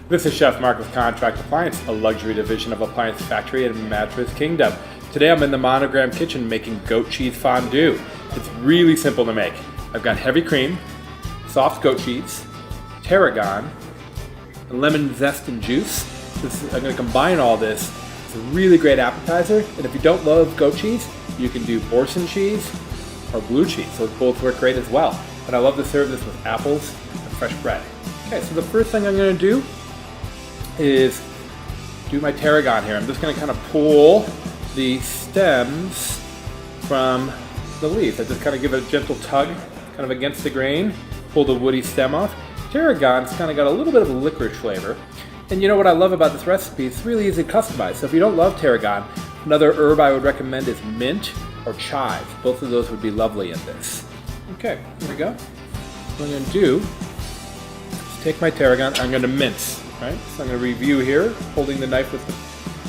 This is Chef Mark with Contract Appliance, a luxury division of Appliance Factory in Mattress Kingdom. Today I'm in the Monogram kitchen making goat cheese fondue. It's really simple to make. I've got heavy cream, soft goat cheese, tarragon, lemon zest and juice. I'm going to combine all this. It's a really great appetizer, and if you don't love goat cheese, you can do Boursin cheese or blue cheese. Those both work great as well. And I love to serve this with apples and fresh bread. Okay, so the first thing I'm going to do is do my tarragon here. I'm just going to kind of pull the stems from the leaves. I just kind of give it a gentle tug, kind of against the grain, pull the woody stem off. Tarragon's kind of got a little bit of a licorice flavor. And you know what I love about this recipe? It's really easy to customize. So if you don't love tarragon, another herb I would recommend is mint or chive. Both of those would be lovely in this. Okay, here we go. What I'm going to do is take my tarragon, I'm going to mince. Right? So I'm going to review here, holding the knife with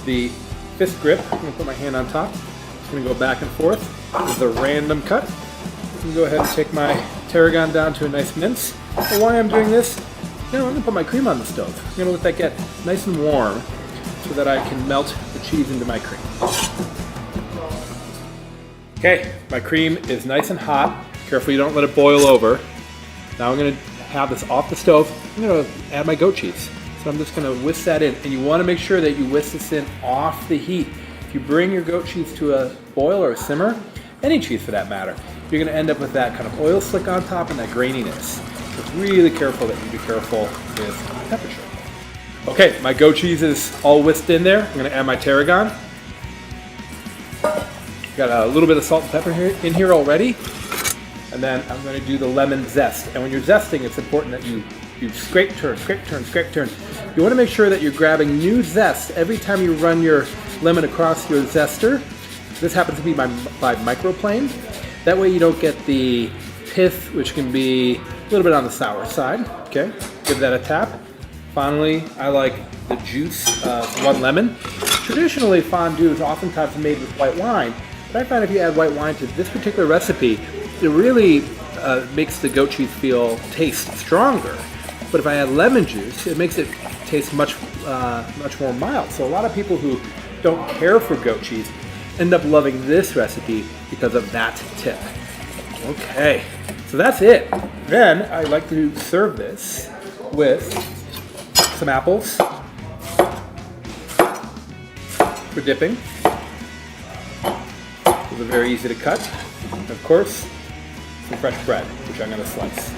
the fist grip. I'm going to put my hand on top. I'm going to go back and forth. This is a random cut. I'm going to go ahead and take my tarragon down to a nice mince. And while I'm doing this, now I'm going to put my cream on the stove. I'm going to let that get nice and warm so that I can melt the cheese into my cream. Okay, my cream is nice and hot. Careful you don't let it boil over. Now I'm going to have this off the stove. I'm going to add my goat cheese. So I'm just going to whisk that in, and you want to make sure that you whisk this in off the heat. If you bring your goat cheese to a boil or a simmer, any cheese for that matter, you're going to end up with that kind of oil slick on top and that graininess. So really careful that you be careful with temperature. Okay, my goat cheese is all whisked in there. I'm going to add my tarragon. Got a little bit of salt and pepper in here already. And then I'm going to do the lemon zest. And when you're zesting, it's important that you scrape, turn, scrape, turn, scrape, turn. You want to make sure that you're grabbing new zest every time you run your lemon across your zester. This happens to be by microplane. That way you don't get the pith, which can be a little bit on the sour side. Okay, give that a tap. Finally, I like the juice of one lemon. Traditionally, fondue is oftentimes made with white wine, but I find if you add white wine to this particular recipe, it really makes the goat cheese taste stronger. But if I add lemon juice, it makes it taste much more mild. So a lot of people who don't care for goat cheese end up loving this recipe because of that tip. Okay, so that's it. Then I like to serve this with some apples for dipping. Those are very easy to cut. And of course, some fresh bread, which I'm going to slice.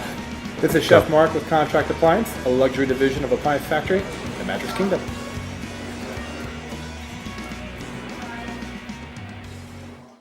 This is Chef Mark with Contract Appliance, a luxury division of Appliance Factory in Mattress Kingdom.